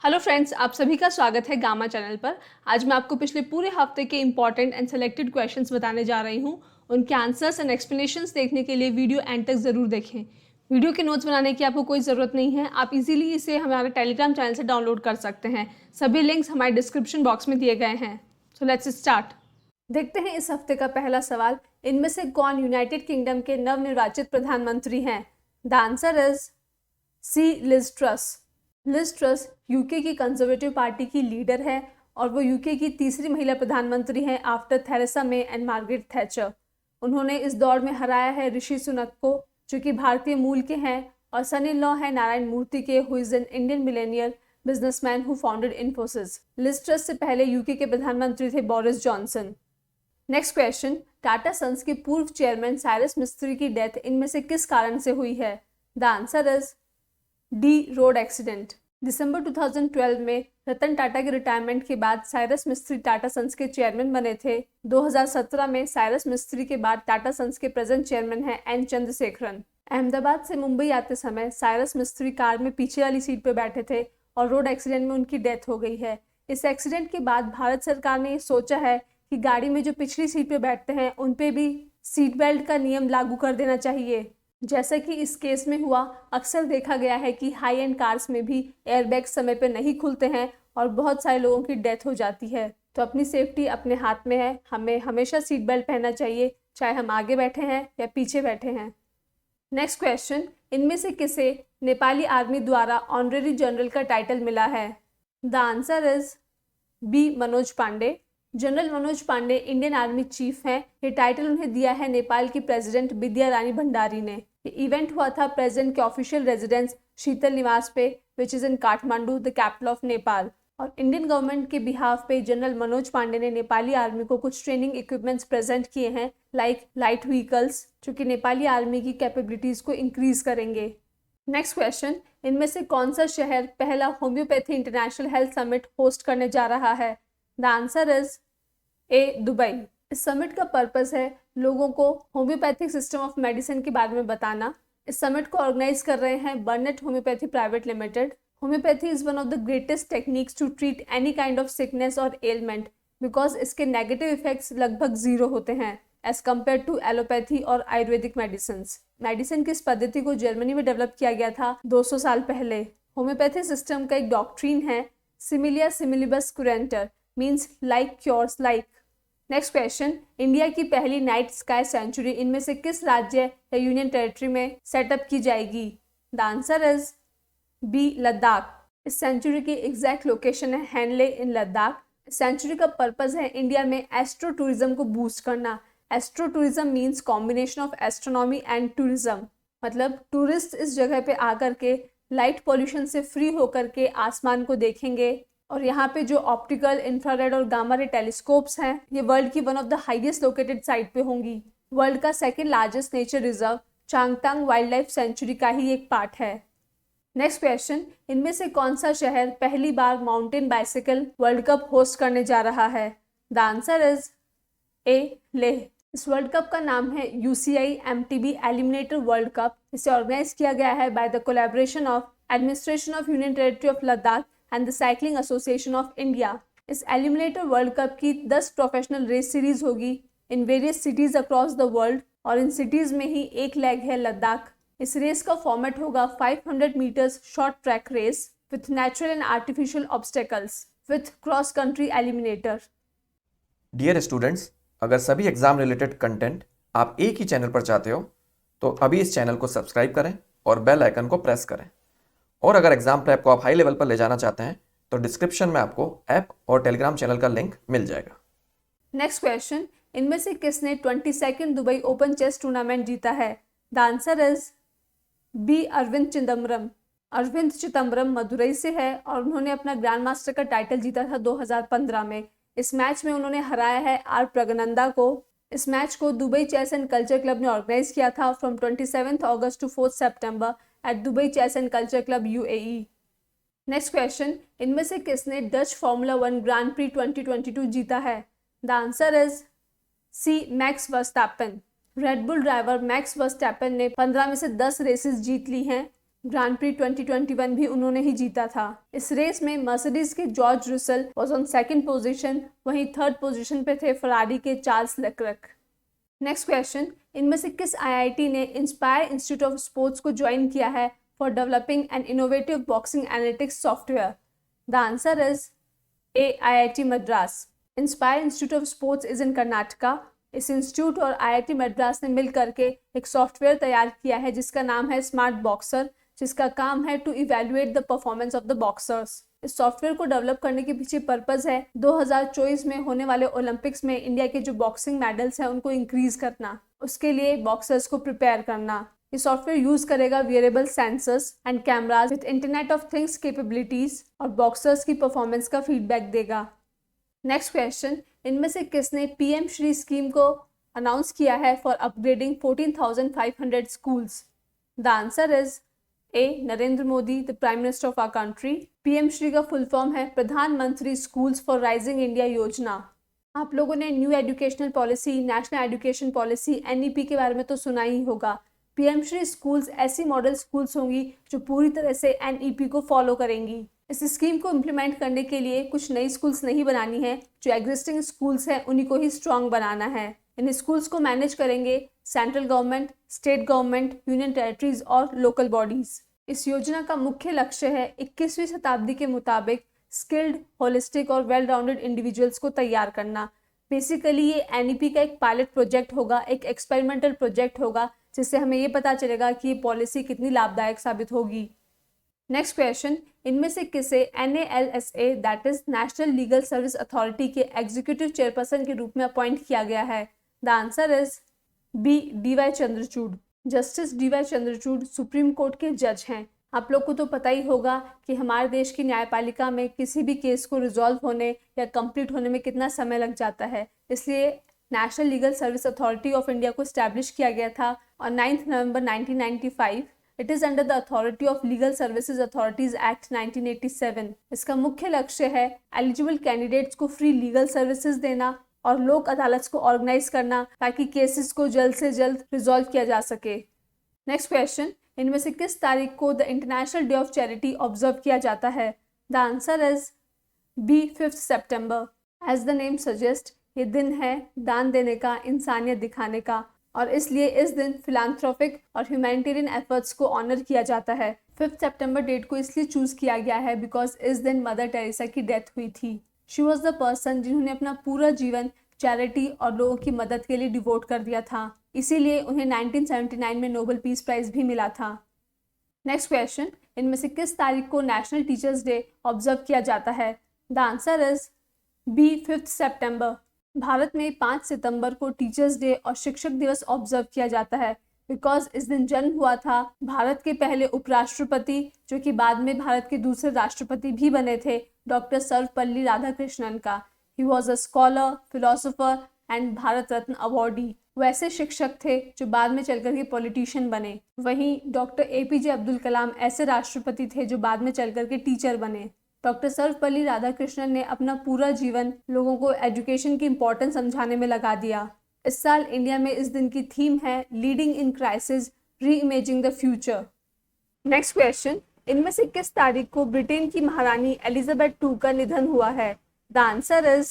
Hello friends, आप सभी का स्वागत है गामा चैनल पर। आज मैं आपको पिछले पूरे हफ्ते के इंपॉर्टेंट एंड सेलेक्टेड क्वेश्चंस बताने जा रही हूं। उनके आंसर्स एंड एक्सप्लेनेशंस देखने के लिए वीडियो एंड तक ज़रूर देखें। वीडियो के नोट्स बनाने की आपको कोई ज़रूरत नहीं है, आप इजीली इसे हमारे टेलीग्राम चैनल से डाउनलोड कर सकते हैं। सभी लिंक्स हमारे डिस्क्रिप्शन बॉक्स में दिए गए हैं। So let's start. देखते हैं इस हफ्ते का पहला सवाल। इनमें से कौन यूनाइटेड किंगडम के नवनिर्वाचित प्रधानमंत्री हैं? The answer is C, Liz Truss. Liz Truss UK की कंजर्वेटिव पार्टी की लीडर है और वो यूके की तीसरी महिला प्रधानमंत्री हैं after Theresa May and Margaret Thatcher. उन्होंने इस दौड़ में हराया है ऋषि सुनक को, जो कि भारतीय मूल के हैं, और सन इन लॉ है नारायण मूर्ति के, who is an Indian millennial businessman who founded Infosys. Liz Truss से पहले यूके के प्रधानमंत्री थे Boris Johnson. Next question. Tata Sons के पूर्व चेयरमैन साइरस मिस्त्री की डेथ इनमें से किस कारण से हुई है? The answer is D, road accident. दिसंबर 2012 में रतन टाटा के रिटायरमेंट के बाद साइरस मिस्त्री टाटा सन्स के चेयरमैन बने थे। 2017 में साइरस मिस्त्री के बाद टाटा सन्स के प्रेजेंट चेयरमैन हैं एन चंद्रशेखरन। अहमदाबाद से मुंबई आते समय साइरस मिस्त्री कार में पीछे वाली सीट पर बैठे थे और रोड एक्सीडेंट में उनकी डेथ हो गई है। इस एक्सीडेंट के बाद भारत सरकार ने सोचा है कि गाड़ी में जो पिछली सीट पर बैठते हैं उन पे भी सीट बेल्ट का नियम लागू कर देना चाहिए। जैसा कि इस केस में हुआ, अक्सर देखा गया है कि हाई एंड कार्स में भी एयरबैग समय पर नहीं खुलते हैं और बहुत सारे लोगों की डेथ हो जाती है। तो अपनी सेफ्टी अपने हाथ में है, हमें हमेशा सीट बेल्ट पहनना चाहिए, चाहे हम आगे बैठे हैं या पीछे बैठे हैं। Next question. इनमें से किसे नेपाली आर्मी द्वारा ऑनरेरी जनरल का टाइटल मिला है? The answer is B, Manoj Pande. General Manoj Pande Indian army chief हैं। ये टाइटल उन्हें दिया है नेपाल की प्रेसिडेंट विद्या रानी भंडारी ने। ये इवेंट हुआ था प्रेसिडेंट के ऑफिशियल रेजिडेंस शीतल निवास पे, which is in Kathmandu, the capital of Nepal. और इंडियन गवर्नमेंट के बिहाफ पे जनरल मनोज पांडे ने नेपाली आर्मी को कुछ ट्रेनिंग इक्विपमेंट्स प्रेजेंट किए हैं, लाइक लाइट व्हीकल्स, जो कि नेपाली आर्मी की कैपेबिलिटीज को इंक्रीज करेंगे। Next question. इनमें से कौन सा शहर पहला homeopathy international health summit host करने जा रहा है? The answer is A, Dubai. इस समिट का पर्पस है लोगों को होम्योपैथिक सिस्टम ऑफ मेडिसिन के बारे में बताना। इस समिट को ऑर्गेनाइज कर रहे हैं Burnett homeopathy private limited. Homeopathy is one of the greatest techniques to treat any kind of sickness और एलमेंट, बिकॉज इसके नेगेटिव इफेक्ट्स लगभग जीरो होते हैं एज कम्पेयर टू एलोपैथी और आयुर्वेदिक मेडिसिन की इस पद्धति को जर्मनी में डेवलप किया गया था 200 साल पहले। होम्योपैथी सिस्टम का एक डॉक्ट्रीन है सिमिलिया सिमिलिबस कुरेंटर, means like cures like. Next question. India की पहली नाइट स्काई सेंचुरी इनमें से किस राज्य या यूनियन टेरिटरी में सेटअप की जाएगी? The answer is B, Ladakh. इस सेंचुरी की एग्जैक्ट लोकेशन है हैनले इन लद्दाख। इस सेंचुरी का पर्पस है इंडिया में एस्ट्रो टूरिज्म को बूस्ट करना। Astro tourism means combination of astronomy and tourism, मतलब टूरिस्ट इस जगह पे आकर के लाइट पॉल्यूशन से फ्री होकर के आसमान को देखेंगे। और यहाँ पे जो ऑप्टिकल, इंफ्रारेड और गामा रे टेलीस्कोप्स हैं, ये वर्ल्ड की one of the highest located site पे होंगी। वर्ल्ड का second largest nature reserve Changthang wild life sanctuary का ही एक पार्ट है। Next question. इनमें से कौन सा शहर पहली बार mountain bicycle world cup host करने जा रहा है? The answer is A, Leh. इस वर्ल्ड कप का नाम है UCI MTB eliminator world cup. इसे ऑर्गेनाइज किया गया है by the collaboration of administration of union territory of Ladakh and the cycling association of India. इस एलिमिनेटर वर्ल्ड कप की 10 प्रोफेशनल रेस सीरीज होगी in various cities across the world, और in cities में ही एक लेग है लद्दाख। इस रेस का format होगा 500 metres short track race with natural and artificial obstacles with cross country eliminator. Dear students, अगर सभी एग्जाम रिलेटेड कंटेंट आप एक ही चैनल पर चाहते हो तो अभी इस चैनल को सब्सक्राइब करें और बेल आइकन को प्रेस करें। और अगर एग्जाम प्रेप को आप हाई लेवल पर ले जाना चाहते हैं तो डिस्क्रिप्शन में आपको ऐप और टेलीग्राम चैनल का लिंक मिल जाएगा। Next question. इनमें से किसने 22nd Dubai open chess tournament जीता है? The answer is B, Arvind Chidambaram. Arvind Chidambaram Madurai से है और उन्होंने अपना ग्रैंड मास्टर का टाइटल जीता था 2015 में। इस मैच में उन्होंने हराया है आर प्रगनंदा को। इस मैच को Dubai chess and culture club ने ऑर्गेनाइज किया था from 27 August to 4 September at Dubai chess and culture club UAE। Next question. इनमें से किसने डच फार्मूला 1 ग्रांड प्री 2022 जीता है? The answer is C, Max Verstappen. Red Bull driver Max Verstappen ने 15 में से 10 रेसेस जीत ली हैं। ग्रांड प्री 2021 भी उन्होंने ही जीता था। इस रेस में मर्सिडीज के George Russell was on second position, वहीं थर्ड पोजीशन पे थे फरारी के चार्ल्स लेक्लर्क। नेक्स्ट क्वेश्चन, इनमें से किस आईआईटी ने इंस्पायर इंस्टीट्यूट ऑफ स्पोर्ट्स को ज्वाइन किया है for developing an innovative boxing analytics software? The answer is A, IIT Madras. Inspire institute of sports is in Karnataka. इस इंस्टीट्यूट और आईआईटी मद्रास ने मिल करके एक सॉफ्टवेयर तैयार किया है जिसका नाम है स्मार्ट बॉक्सर, जिसका काम है to evaluate the performance of the boxers. इस सॉफ्टवेयर को डेवलप करने के पीछे पर्पस है 2024 में होने वाले ओलंपिक्स में इंडिया के जो बॉक्सिंग मेडल्स हैं उनको इंक्रीज करना, उसके लिए बॉक्सर्स को प्रिपेयर करना। ये सॉफ्टवेयर यूज करेगा variable sensors and cameras with internet of things capabilities और बॉक्सर्स की परफॉर्मेंस का फीडबैक देगा। नेक्स्ट क्वेश्चन, इनमें से किसने पीएम श्री स्कीम को अनाउंस किया है for upgrading 14,500 schools? The answer is A, Narendra Modi, the prime minister of our country. PM Shri का फुल फॉर्म है प्रधानमंत्री स्कूल्स फॉर राइजिंग इंडिया योजना। आप लोगों ने new educational policy, national education policy, NEP के बारे में तो सुना ही होगा। पीएम श्री स्कूल्स ऐसी मॉडल स्कूल्स होंगी जो पूरी तरह से एनईपी को फॉलो करेंगी। इस स्कीम को इम्प्लीमेंट करने के लिए कुछ नई स्कूल्स नहीं बनानी है, जो एग्जिस्टिंग स्कूल्स हैं उन्हीं को ही स्ट्रॉन्ग बनाना है। इन स्कूल्स को मैनेज करेंगे central government, state government, union territories और लोकल बॉडीज। इस योजना का मुख्य लक्ष्य है 21वीं शताब्दी के मुताबिक स्किल्ड, होलिस्टिक और वेल राउंडेड इंडिविजुअल्स को तैयार करना। बेसिकली ये एनईपी का एक पायलट प्रोजेक्ट होगा, एक एक्सपेरिमेंटल प्रोजेक्ट होगा, जिससे हमें ये पता चलेगा कि ये पॉलिसी कितनी लाभदायक साबित होगी। नेक्स्ट क्वेश्चन, इनमें से किसे NALSA that is National Legal Service Authority के एग्जीक्यूटिव चेयरपर्सन के रूप में अपॉइंट किया गया है? The answer is B, DY Chandrachud. Justice DY Chandrachud Supreme Court के जज हैं। आप लोग को तो पता ही होगा कि हमारे देश की न्यायपालिका में किसी भी केस को रिजॉल्व होने या कंप्लीट होने में कितना समय लग जाता है, इसलिए national Legal Service authority of India को स्टैब्लिश किया गया था और 9 नवंबर 1995। It is under the authority of legal services authorities act 1987। इसका मुख्य लक्ष्य है एलिजिबल कैंडिडेट्स को फ्री लीगल सर्विसेज देना और लोक अदालत को ऑर्गेनाइज करना ताकि केसेस को जल्द से जल्द रिजॉल्व किया जा सके। नेक्स्ट क्वेश्चन, इनमें से किस तारीख को the International Day of Charity observe किया जाता है? The answer is B, 5 September. As the name suggest, ये दिन है दान देने का, इंसानियत दिखाने का, और इसलिए इस दिन फिलांथ्रोपिक और ह्यूमैनिटेरियन एफर्ट्स को ऑनर किया जाता है। 5 सितंबर डेट को इसलिए चूज किया गया है बिकॉज इस दिन मदर टेरेसा की डेथ हुई थी। शी वॉज द पर्सन जिन्होंने अपना पूरा जीवन चैरिटी और लोगों की मदद के लिए डिवोट कर दिया था, इसीलिए उन्हें 1979 में नोबेल पीस प्राइज भी मिला था। नेक्स्ट क्वेश्चन, इनमें से किस तारीख को नेशनल टीचर्स डे ऑब्जर्व किया जाता है? द आंसर इज बी, 5 सितंबर। भारत में 5 सितंबर को टीचर्स डे और शिक्षक दिवस ऑब्जर्व किया जाता है बिकॉज इस दिन जन्म हुआ था भारत के पहले उपराष्ट्रपति, जो कि बाद में भारत के दूसरे राष्ट्रपति भी बने थे, डॉक्टर सर्वपल्ली राधाकृष्णन का। He was a scholar, philosopher and Bharat Ratna awardee. वैसे शिक्षक थे जो बाद में चलकर के पॉलिटिशियन बने। वहीं डॉक्टर APJ अब्दुल कलाम ऐसे राष्ट्रपति थे जो बाद में चलकर के टीचर बने। डॉक्टर सर्वपल्ली राधाकृष्णन ने अपना पूरा जीवन लोगों को एजुकेशन की इम्पोर्टेंस समझाने में लगा दिया। इस साल इंडिया में इस दिन की थीम है लीडिंग इन क्राइसिस, री imaging the future. Next question, इनमें से किस तारीख को ब्रिटेन की महारानी एलिजाबेथ II का निधन हुआ है? The answer is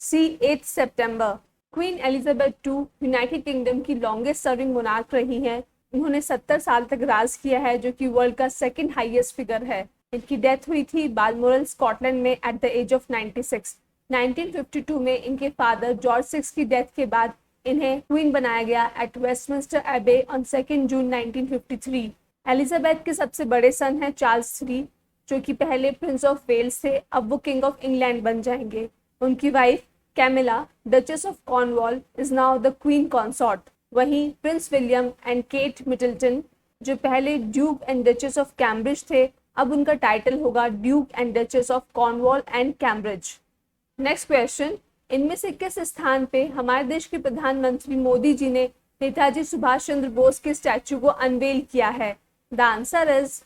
C, 8 September. Queen Elizabeth II United Kingdom की लॉन्गेस्ट सर्विंग मोनार्क रही हैं। उन्होंने 70 साल तक राज किया है, जो कि वर्ल्ड का सेकंड हाईएस्ट फिगर है। इनकी डेथ हुई थी बालमोरल, स्कॉटलैंड में एट द एज ऑफ 96। 1952 में इनके फादर जॉर्ज 6 की डेथ के बाद इन्हें क्वीन बनाया गया एट वेस्टमिंस्टर एबे ऑन 2 जून 1953। एलिजाबेथ के सबसे बड़े सन हैं चार्ल्स III, जो कि पहले प्रिंस ऑफ वेल्स थे, अब वो किंग ऑफ इंग्लैंड बन जाएंगे। उनकी wife Camilla, Duchess of Cornwall, is now the queen consort. वहीं prince William and Kate Middleton, जो पहले duke and duchess of Cambridge थे, अब उनका टाइटल होगा duke and duchess of Cornwall and Cambridge. Next question, इनमें से किस स्थान पे हमारे देश के प्रधानमंत्री मोदी जी ने नेताजी सुभाष चंद्र बोस के स्टैचू को अनवेल किया है? द आंसर इज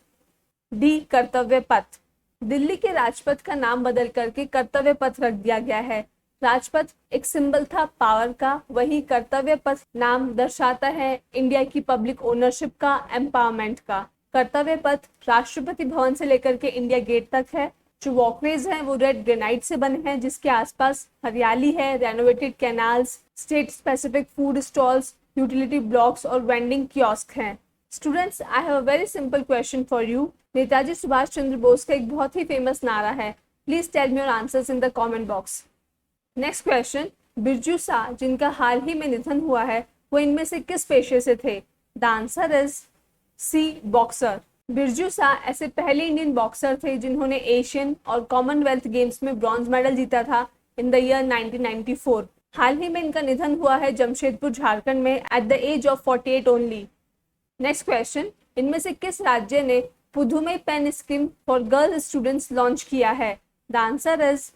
डी, कर्तव्य पथ। दिल्ली के राजपथ का नाम बदल करके कर्तव्य पथ रख दिया गया है। राजपथ एक सिंबल था पावर का, वहीं कर्तव्य पथ नाम दर्शाता है इंडिया की पब्लिक ओनरशिप का, एम्पावरमेंट का। कर्तव्य पथ राष्ट्रपति भवन से लेकर के इंडिया गेट तक है। जो वॉकवेज हैं वो रेड ग्रेनाइट से बने हैं, जिसके आसपास हरियाली है, renovated canals, state specific food stalls, utility blocks और वेंडिंग कियोस्क हैं। Students, I have a very simple question for you. Netaji Subhash Chandra Bose का एक बहुत ही फेमस नारा है। Please tell me your answers in the comment box. Next question, Birju Shah जिनका हाल ही में निधन हुआ है, वो इनमें से किस पेशे से थे? The answer is C, boxer. Birju Shah ऐसे पहले इंडियन बॉक्सर थे जिन्होंने एशियन और कॉमनवेल्थ गेम्स में ब्रॉन्ज मेडल जीता था इन द ईयर 1994। हाल ही में इनका निधन हुआ है जमशेदपुर, झारखंड में at the age of 48 only. Next question, इनमें से किस राज्य ने Pudhumai Penn scheme for girl students launch किया है? The answer is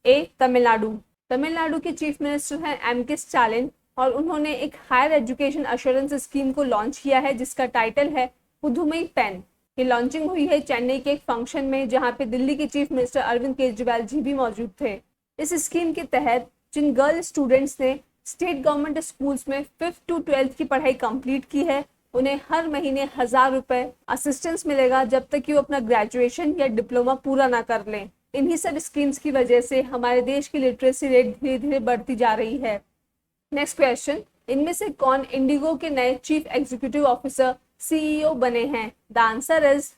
A, Tamil Nadu. Tamil Nadu के चीफ मिनिस्टर हैं एम.के. स्टालिन और उन्होंने एक हायर एजुकेशन अश्योरेंस स्कीम को लॉन्च किया है जिसका टाइटल है पुधुमई पेन। ये लॉन्चिंग हुई है चेन्नई के एक फंक्शन में जहां पे दिल्ली के चीफ मिनिस्टर अरविंद केजरीवाल जी भी मौजूद थे। इस स्कीम के तहत जिन गर्ल स्टूडेंट्स ने स्टेट गवर्नमेंट स्कूल्स में 5th to 12th की पढ़ाई कंप्लीट की है, उन्हें हर महीने 1000 रुपए असिस्टेंस मिलेगा जब तक कि वो अपना ग्रेजुएशन या डिप्लोमा पूरा ना कर लें। इन्हीं सब स्कीम्स की वजह से हमारे देश की लिटरेसी रेट धीरे धीरे बढ़ती जा रही है। नेक्स्ट क्वेश्चन, इनमें से कौन इंडिगो के नए चीफ एग्जीक्यूटिव ऑफिसर CEO बने हैं? The answer is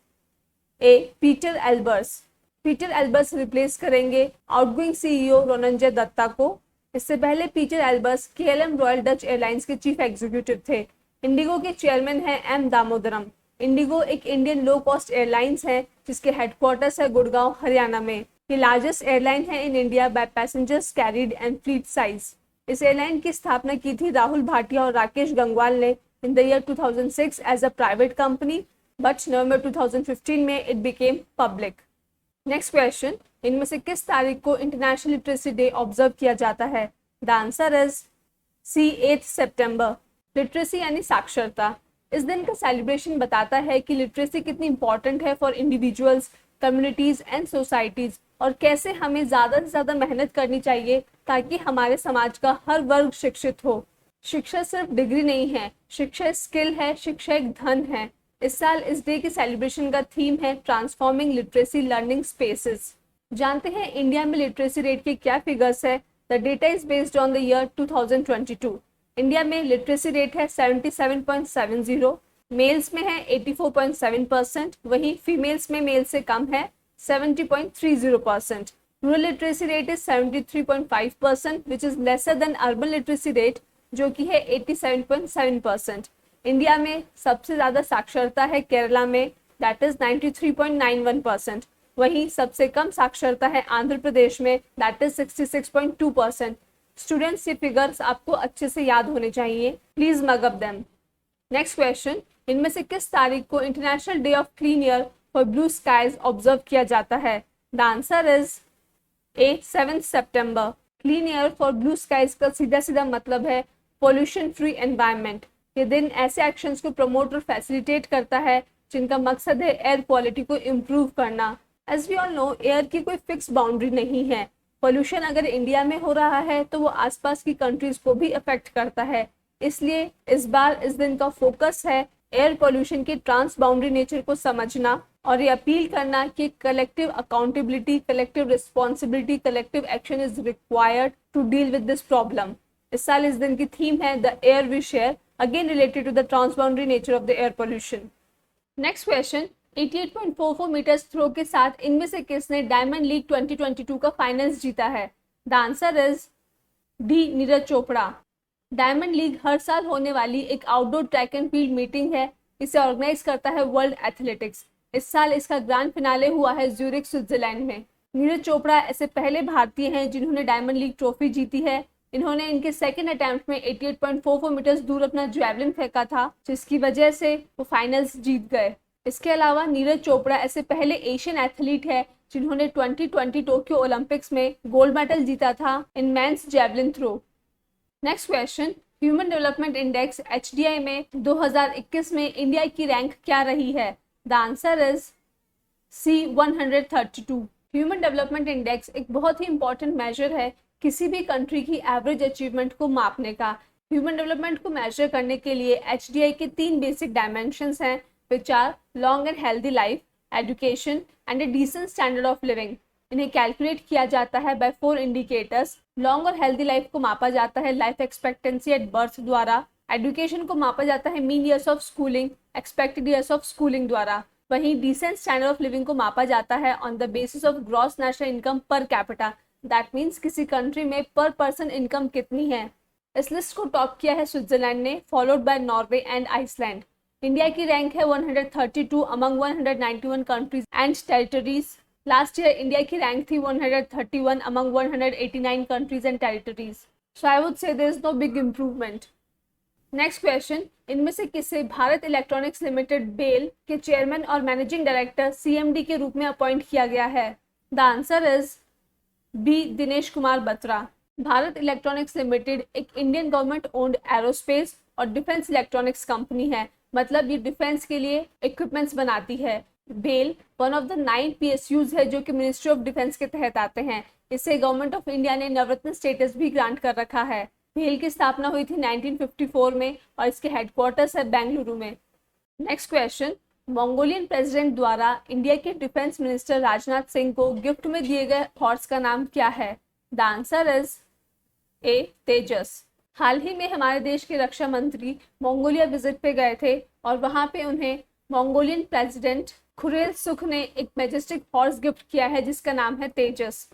A, Peter Elbers. Peter Elbers replace करेंगे आउटगोइंग CEO रोनंजय दत्ता को। इससे पहले Peter Elbers KLM royal Dutch airlines के चीफ एग्जीक्यूटिव थे। इंडिगो के चेयरमैन हैं M. दामोदरम। इंडिगो एक इंडियन लो कॉस्ट एयरलाइंस है जिसके हेडक्वार्टर्स है गुड़गांव, हरियाणा में। ये लार्जेस्ट एयरलाइन है in India by passengers carried and fleet size. इस एयरलाइन की स्थापना की थी राहुल भाटिया और राकेश गंगवाल ने in the year 2006 as a private company, but नवंबर 2015 में it became public. Next question, इनमें से किस तारीख को इंटरनेशनल लिटरेसी डे ऑब्जर्व किया जाता है? The answer is C, 8 September. Literacy यानी साक्षरता। इस दिन का सेलिब्रेशन बताता है कि लिटरेसी कितनी इंपॉर्टेंट है for individuals, communities and societies और कैसे हमें ज्यादा से ज्यादा मेहनत करनी चाहिए ताकि हमारे समाज का हर वर्ग शिक्षित हो। शिक्षा सिर्फ डिग्री नहीं है, शिक्षा स्किल है, शिक्षा एक धन है। इस साल इस डे के सेलिब्रेशन का थीम है ट्रांसफॉर्मिंग लिटरेसी लर्निंग स्पेसेस। जानते हैं इंडिया में लिटरेसी रेट के क्या फिगर्स है? The data is based on the year 2022। India में लिटरेसी रेट है 77.70, मेल्स में है 84.7%, वहीं फीमेल्स में मेल से कम है 70.30%। Rural literacy rate is 73.5% which is lesser than urban literacy rate जो कि है 87.7%। इंडिया में सबसे ज्यादा साक्षरता है केरला में, दैट इज 93.91%। वहीं सबसे कम साक्षरता है आंध्र प्रदेश में, दैट इज 66.2%। स्टूडेंट्स, ये फिगर्स आपको अच्छे से याद होने चाहिए, please mug up them. Next question, इनमें से किस तारीख को international Day of Clean air for blue Skies observe किया जाता है? The answer is A, 7 September. Clean air for blue skies का सीधा सीधा मतलब है पोल्यूशन फ्री एनवायरनमेंट। ये दिन ऐसे एक्शंस को प्रमोट और फैसिलिटेट करता है जिनका मकसद है एयर क्वालिटी को इम्प्रूव करना। As we all know, air की कोई फिक्स बाउंड्री नहीं है। पोल्यूशन अगर इंडिया में हो रहा है तो वो आसपास की कंट्रीज को भी अफेक्ट करता है। इसलिए इस बार इस दिन का फोकस है एयर पोल्यूशन के ट्रांस बाउंड्री नेचर को समझना और ये अपील करना कि collective accountability, collective responsibility, collective action is required to deal with this problem. इस साल इस दिन की थीम है the air we share, again related to the transboundary nature of the air pollution. Next question, 88.44 metres throw के साथ इनमें से किसने डायमंड लीग 2022 का फाइनल्स जीता है? The answer is D, Neeraj Chopra. Diamond league हर साल होने वाली एक outdoor track and field meeting है। इसे ऑर्गेनाइज करता है वर्ल्ड एथलेटिक्स। इस साल इसका ग्रैंड फिनाले हुआ है ज्यूरिख, स्विट्जरलैंड में। नीरज चोपड़ा ऐसे पहले भारतीय हैं जिन्होंने डायमंड लीग ट्रॉफी जीती है। इन्होंने इनके सेकंड अटेम्प्ट में 88.44 मीटर्स दूर अपना जैवलिन फेंका था, जिसकी वजह से वो फाइनल्स जीत गए। इसके अलावा नीरज चोपड़ा ऐसे पहले एशियन एथलीट है जिन्होंने 2020 टोक्यो ओलंपिक्स में गोल्ड मेडल जीता था in men's javelin throw. Next question, human development index HDI में 2021 में इंडिया की रैंक क्या रही है? The answer is C, 132। Human development index एक बहुत ही इंपॉर्टेंट मेजर है किसी भी कंट्री की एवरेज अचीवमेंट को मापने का। ह्यूमन डेवलपमेंट को मेजर करने के लिए HDI के 3 बेसिक डायमेंशंस हैं, which are long and healthy life, education and a decent standard of living. इन्हें कैलकुलेट किया जाता है बाय 4 इंडिकेटर्स। लॉन्ग और हेल्दी लाइफ को मापा जाता है लाइफ एक्सपेक्टेंसी एट बर्थ द्वारा। एजुकेशन को मापा जाता है mean years of schooling, expected years of schooling द्वारा। वहीं डिसेंट स्टैंडर्ड ऑफ लिविंग को मापा जाता है on the basis of gross national income per capita. That means किसी कंट्री में पर पर्सन इनकम कितनी है। इस लिस्ट को टॉप किया है स्विट्जरलैंड ने, followed by Norway and Iceland. India की रैंक है 132 among 191 countries and territories. Last year India की रैंक थी 131 among 189 countries and territories. So I would say there is no big improvement. Next question, इनमें से किसे Bharat electronics limited BEL के chairman और managing director CMD के रूप में अपॉइंट किया गया है? The answer is B Dinesh Kumar Batra. Bharat electronics limited एक इंडियन गवर्नमेंट ओन्ड एरोस्पेस और डिफेंस इलेक्ट्रॉनिक्स कंपनी है, मतलब ये डिफेंस के लिए इक्विपमेंट्स बनाती है। BEL one of the 9 PSUs है जो कि मिनिस्ट्री ऑफ डिफेंस के तहत आते हैं। इसे गवर्नमेंट ऑफ इंडिया ने नवरत्न स्टेटस भी ग्रांट कर रखा है। बेल की स्थापना हुई थी 1954 में और इसके हेडक्वार्टर्स है बेंगलुरु में। नेक्स्ट क्वेश्चन, मंगोलियन प्रेसिडेंट द्वारा इंडिया के डिफेंस मिनिस्टर राजनाथ सिंह को गिफ्ट में दिए गए हॉर्स का नाम क्या है? द आंसर इज ए तेजस। हाल ही में हमारे देश के रक्षा मंत्री मंगोलिया विजिट पे गए थे और वहां पे उन्हें मंगोलियन प्रेसिडेंट खुरेलसुख ने एक मैजेस्टिक हॉर्स गिफ्ट किया है जिसका नाम है तेजस।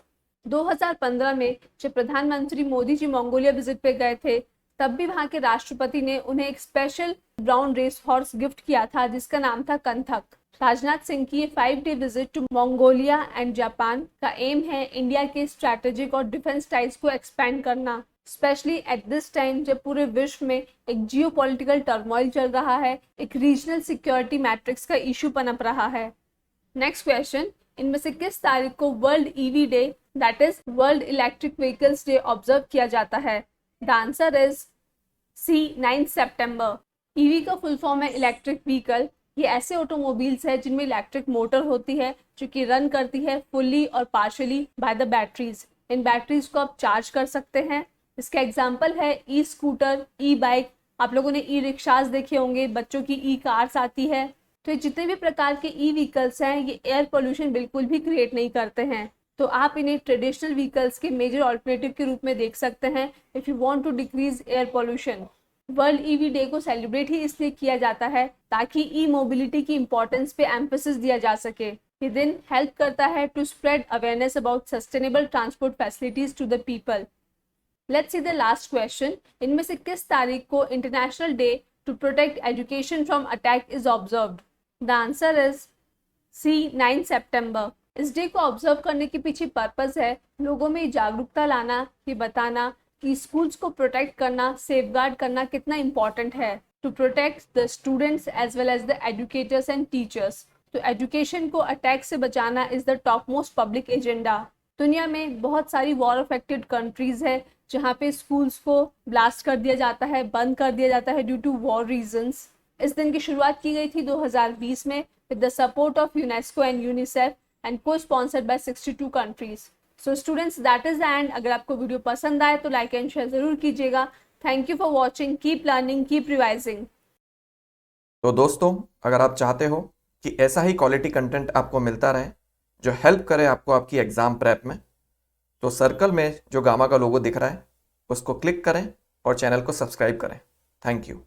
2015 में जब प्रधानमंत्री मोदी जी मंगोलिया विजिट पे गए थे तब भी वहां के राष्ट्रपति ने उन्हें एक special brown race horse gift किया था जिसका नाम था कंथक। राजनाथ सिंह की ये 5-day visit to Mongolia and Japan का एम है इंडिया के स्ट्रैटेजिक और डिफेंस टाइज को एक्सपैंड करना, स्पेशली एट दिस टाइम जब पूरे विश्व में एक जियोपॉलिटिकल टर्मोइल चल रहा है, एक रीजनल सिक्योरिटी मैट्रिक्स का इशू पनप रहा है। नेक्स्ट क्वेश्चन, इनमें से किस तारीख को world EV day that is world electric vehicles day observe किया जाता है? द आंसर इज सी 9 सितंबर। ईवी का फुल फॉर्म है इलेक्ट्रिक व्हीकल। ये ऐसे ऑटोमोबाइल्स है जिनमें इलेक्ट्रिक मोटर होती है जो कि रन करती है फुल्ली और partially by the batteries. In batteries को आप चार्ज कर सकते हैं। इसका एग्जाम्पल है ई स्कूटर, ई बाइक, आप लोगों ने ई रिक्शाज देखे होंगे, बच्चों की ई कार्स आती है। तो ये जितने भी प्रकार के ई व्हीकल्स हैं ये एयर पोल्यूशन बिल्कुल भी क्रिएट नहीं करते हैं। तो आप इन्हें ट्रेडिशनल व्हीकल्स के मेजर ऑल्टरनेटिव के रूप में देख सकते हैं if you want to decrease air pollution. World EV day को सेलिब्रेट ही इसलिए किया जाता है ताकि ई मोबिलिटी की इंपॉर्टेंस पे एम्फेसिस दिया जा सके। ये दिन हेल्प करता है to spread awareness about sustainable transport facilities to the people. Let's see the last question, इनमें से किस तारीख को international day to protect education from attack is observed? The answer is C 9 सितंबर। इस डे को ऑब्जर्व करने के पीछे पर्पस है लोगों में जागरूकता लाना, ये बताना कि स्कूल्स को प्रोटेक्ट करना, सेफगार्ड करना कितना इम्पोर्टेंट है to protect the students as well as the educators and teachers. तो एजुकेशन को अटैक से बचाना is the top most public agenda. दुनिया में बहुत सारी वॉर अफेक्टेड कंट्रीज है जहाँ पे स्कूल्स को ब्लास्ट कर दिया जाता है, बंद कर दिया जाता है ड्यू टू वॉर रीजंस। इस दिन की शुरुआत की गई थी 2020 में with the support of UNESCO and UNICEF and cosponsored by 62 countries. So students that is the end. अगर आपको वीडियो पसंद आए तो लाइक एंड शेयर जरूर कीजिएगा। Thank you for watching, keep learning, keep revising. तो दोस्तों, अगर आप चाहते हो कि ऐसा ही क्वालिटी कंटेंट आपको मिलता रहे जो हेल्प करे आपको आपकी एग्जाम प्रेप में, तो सर्कल में जो गामा का लोगो दिख रहा है उसको क्लिक करें और चैनल को सब्सक्राइब करें। Thank you.